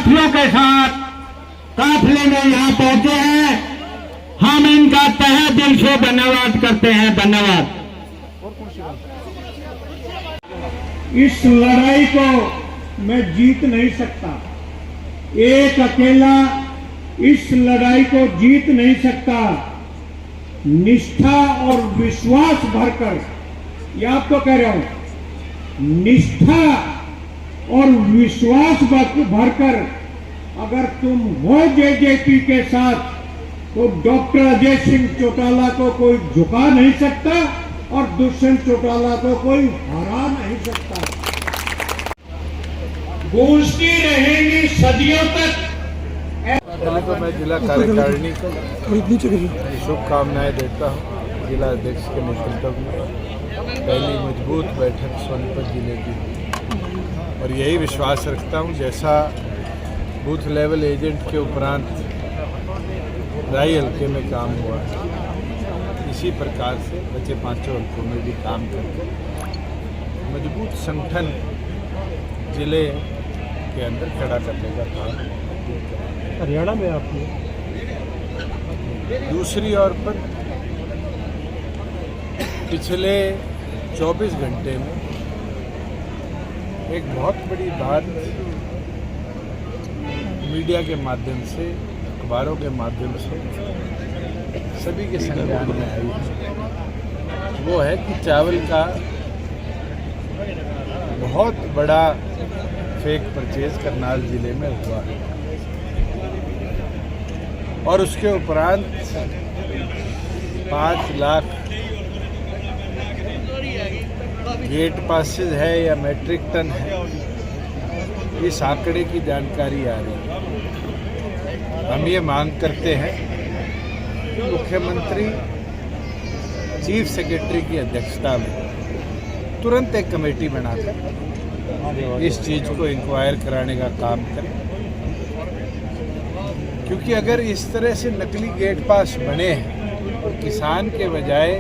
साथियों के साथ काफिले में यहाँ पहुंचे हैं। हम इनका तहे दिल से धन्यवाद करते हैं। धन्यवाद। इस लड़ाई को मैं जीत नहीं सकता, एक अकेला इस लड़ाई को जीत नहीं सकता। निष्ठा और विश्वास भरकर, ये आपको कह रहा हूं, निष्ठा और विश्वास भरकर अगर तुम हो जेजेपी के साथ, तो डॉक्टर अजय सिंह चौटाला को कोई झुका नहीं सकता और दुष्यंत चौटाला को कोई हरा नहीं सकता। गूंजती रहेंगी सदियों तक। पहले तो मैं जिला कार्यकारिणी को शुभकामनाएं देता हूँ। जिला अध्यक्ष के नेतृत्व में पहली मजबूत बैठक सोनीपत जिले की, और यही विश्वास रखता हूँ जैसा बूथ लेवल एजेंट के उपरांत राई हल्के में काम हुआ, इसी प्रकार से बचे पांचों हल्कों में भी काम करके मजबूत संगठन जिले के अंदर खड़ा करने का काम हरियाणा में आपने। दूसरी ओर पर पिछले 24 घंटे में एक बहुत बड़ी बात मीडिया के माध्यम से, अखबारों के माध्यम से सभी के संज्ञान में आई है। वो है कि चावल का बहुत बड़ा फेक परचेज करनाल जिले में हुआ है, और उसके उपरांत 5 लाख गेट पासेज है या मैट्रिक टन है, इस आंकड़े की जानकारी आ रही है। हम ये मांग करते हैं कि मुख्यमंत्री चीफ सेक्रेटरी की अध्यक्षता में तुरंत एक कमेटी बनाकर इस चीज़ को इंक्वायर कराने का काम करें, क्योंकि अगर इस तरह से नकली गेट पास बने हैं और किसान के बजाय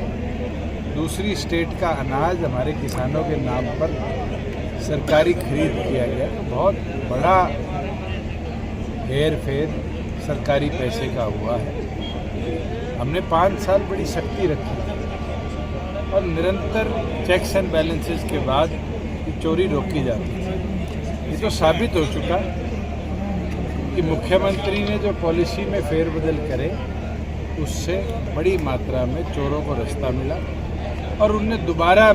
दूसरी स्टेट का अनाज हमारे किसानों के नाम पर सरकारी खरीद किया गया, तो बहुत बड़ा हेर फेर सरकारी पैसे का हुआ है। हमने 5 साल बड़ी सख्ती रखी और निरंतर चेक्स एंड बैलेंसेस के बाद ये चोरी रोकी जाती थी। ये तो साबित हो चुका कि मुख्यमंत्री ने जो पॉलिसी में फेरबदल करे, उससे बड़ी मात्रा में चोरों को रास्ता मिला, और उनने दोबारा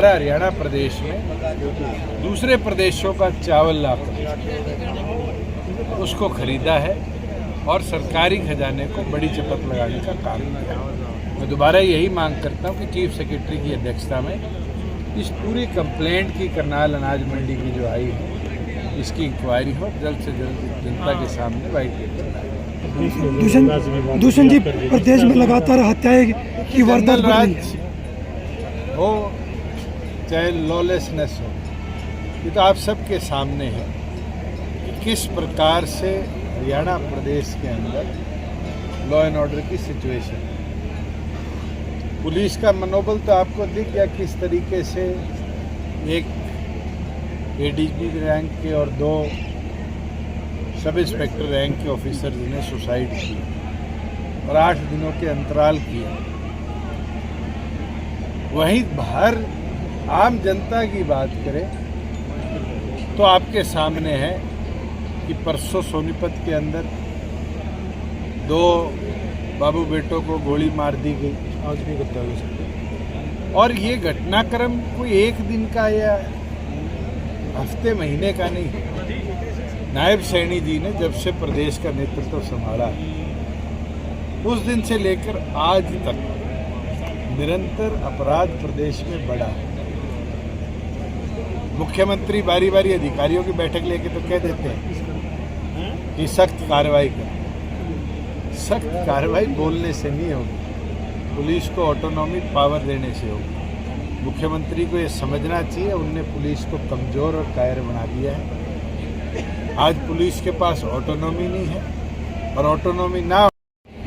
हरियाणा प्रदेश में दूसरे प्रदेशों का चावल लाकर उसको खरीदा है और सरकारी खजाने को बड़ी चपत लगाने का काम किया। मैं दोबारा यही मांग करता हूं कि चीफ सेक्रेटरी की अध्यक्षता में इस पूरी कंप्लेंट की करनाल अनाज मंडी की जो आई है, इसकी इंक्वायरी हो, जल्द से जल्द जनता के सामने वाइट पेपर आए। दुष्यंत जी, प्रदेश में लगातार हत्याएं की वारदात राज हो चाहे लॉलेसनेस हो, ये तो आप सबके सामने है कि किस प्रकार से हरियाणा प्रदेश के अंदर लॉ एंड ऑर्डर की सिचुएशन है। पुलिस का मनोबल तो आपको दिख गया, किस तरीके से एक एडीजी रैंक के और 2 सब इंस्पेक्टर रैंक के ऑफिसर्स ने सुसाइड की और 8 दिनों के अंतराल किया। वहीं बाहर आम जनता की बात करें तो आपके सामने है कि परसों सोनीपत के अंदर 2 बाबू बेटों को गोली मार दी गई, आज भी घटना हो सकती, और ये घटनाक्रम कोई एक दिन का या हफ्ते महीने का नहीं। नायब सैनी जी ने जब से प्रदेश का नेतृत्व संभाला, उस दिन से लेकर आज तक निरंतर अपराध प्रदेश में बढ़ा है। मुख्यमंत्री बारी बारी अधिकारियों की बैठक लेके तो कह देते हैं कि सख्त कार्रवाई करें। सख्त कार्रवाई बोलने से नहीं होगी, पुलिस को ऑटोनॉमी पावर देने से होगी। मुख्यमंत्री को ये समझना चाहिए, उनने पुलिस को कमज़ोर और कायर बना दिया है। आज पुलिस के पास ऑटोनॉमी नहीं है, और ऑटोनॉमी ना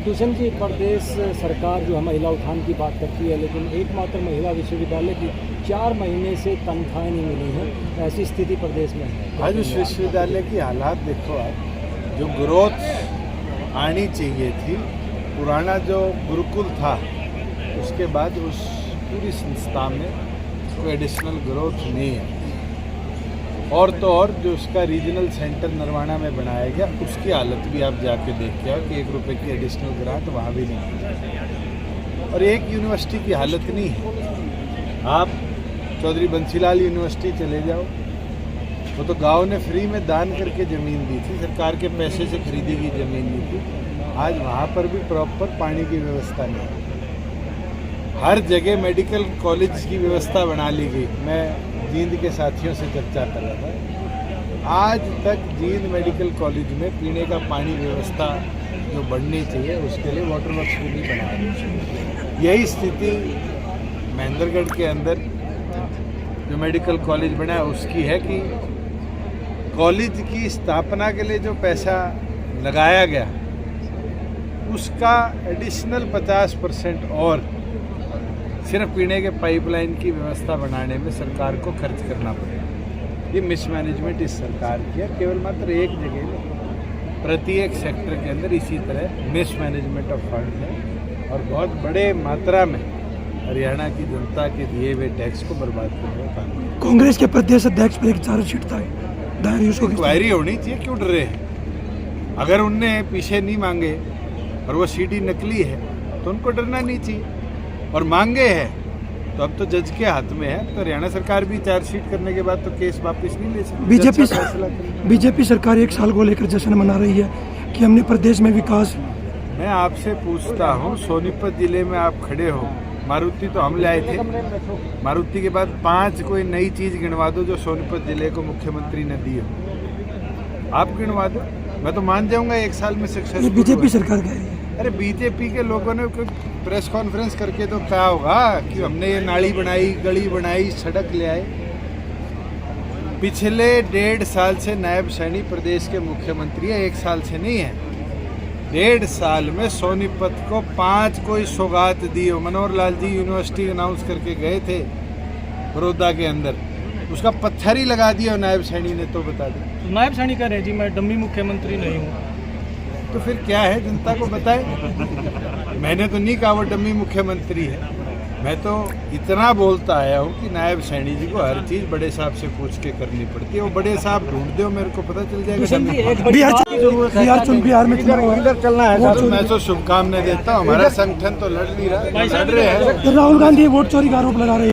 दुष्यंत जी, प्रदेश सरकार जो है महिला उत्थान की बात करती है, लेकिन एकमात्र महिला विश्वविद्यालय की 4 महीने से तनख्वाहें नहीं मिली हैं, ऐसी स्थिति प्रदेश में है। आज उस विश्वविद्यालय की हालात देखो आप, जो ग्रोथ आनी चाहिए थी, पुराना जो गुरुकुल था उसके बाद उस पूरी संस्था में कोई एडिशनल ग्रोथ नहीं है। और तो और जो उसका रीजनल सेंटर नरवाना में बनाया गया उसकी हालत भी आप जाके देख के आओ कि 1 रुपये की एडिशनल ग्रांट वहाँ भी नहीं है। और एक यूनिवर्सिटी की हालत नहीं है। आप चौधरी बंसीलाल यूनिवर्सिटी चले जाओ, वो तो गांव ने फ्री में दान करके ज़मीन दी थी, सरकार के पैसे से खरीदी गई ज़मीन नहीं थी। आज वहाँ पर भी प्रॉपर पानी की व्यवस्था नहीं है। हर जगह मेडिकल कॉलेज की व्यवस्था बना ली गई। मैं जींद के साथियों से चर्चा कर रहा था, आज तक जींद मेडिकल कॉलेज में पीने का पानी व्यवस्था जो बढ़नी चाहिए उसके लिए वाटर वर्क्स भी नहीं बना रहे। यही स्थिति महेंद्रगढ़ के अंदर जो मेडिकल कॉलेज बना है उसकी है कि कॉलेज की स्थापना के लिए जो पैसा लगाया गया उसका एडिशनल 50% और सिर्फ पीने के पाइपलाइन की व्यवस्था बनाने में सरकार को खर्च करना पड़ेगा। ये मिसमैनेजमेंट इस सरकार की है। केवल मात्र एक जगह में प्रत्येक सेक्टर के अंदर इसी तरह मिसमैनेजमेंट ऑफ फंड है और बहुत बड़े मात्रा में हरियाणा की जनता के दिए हुए टैक्स को बर्बाद करने का काम। कांग्रेस के प्रदेश अध्यक्ष पर एक चार्जशीट था दायर, उसको इंक्वायरी होनी चाहिए, क्यों डर रहे हैं? अगर उनने पीछे नहीं मांगे और वो सीडी नकली है तो उनको डरना नहीं चाहिए, और मांगे हैं तो अब तो जज के हाथ में है। तो हरियाणा सरकार भी चार्जशीट करने के बाद तो केस वापस नहीं ले सकती। बीजेपी सरकार 1 साल को लेकर जश्न मना रही है कि हमने प्रदेश में विकास। मैं आपसे पूछता हूँ, सोनीपत जिले में आप खड़े हो, मारुति तो हम लाए थे, मारुति के बाद 5 कोई नई चीज़ गिनवा दो जो सोनीपत जिले को मुख्यमंत्री ने दी हो, आप गिनवा दो, मैं तो मान जाऊंगा 1 साल में सक्सेस। बीजेपी सरकार कह रही है। अरे बीजेपी के लोगों ने प्रेस कॉन्फ्रेंस करके तो क्या होगा कि हमने ये नाली बनाई, गली बनाई, सड़क ले आए। पिछले 1.5 साल से नायब सैनी प्रदेश के मुख्यमंत्री है, 1 साल से नहीं है। 1.5 साल में सोनीपत को 5 कोई सौगात दी हो। मनोहर लाल जी यूनिवर्सिटी अनाउंस करके गए थे बड़ौदा के अंदर, उसका पत्थर ही लगा दिया नायब सैनी ने। तो बता दें, नायब सैनी कह रहे हैं जी मैं डम्मी मुख्यमंत्री नहीं हूँ। तो फिर क्या है, जनता को बताए। मैंने तो नहीं कहा वो डम्मी मुख्यमंत्री है, मैं तो इतना बोलता आया हूँ कि नायब सैनी जी को हर चीज़ बड़े साहब से पूछ के करनी पड़ती है। वो बड़े साहब ढूंढ दो, मेरे को पता चल जाएगा। बिहार में इधर चलना है। मैं तो शुभकामनाएं देता हूँ, हमारा संगठन तो लड़ नहीं रहा, लड़ रहे हैं। राहुल गांधी वोट चोरी का आरोप लगा रहे हैं।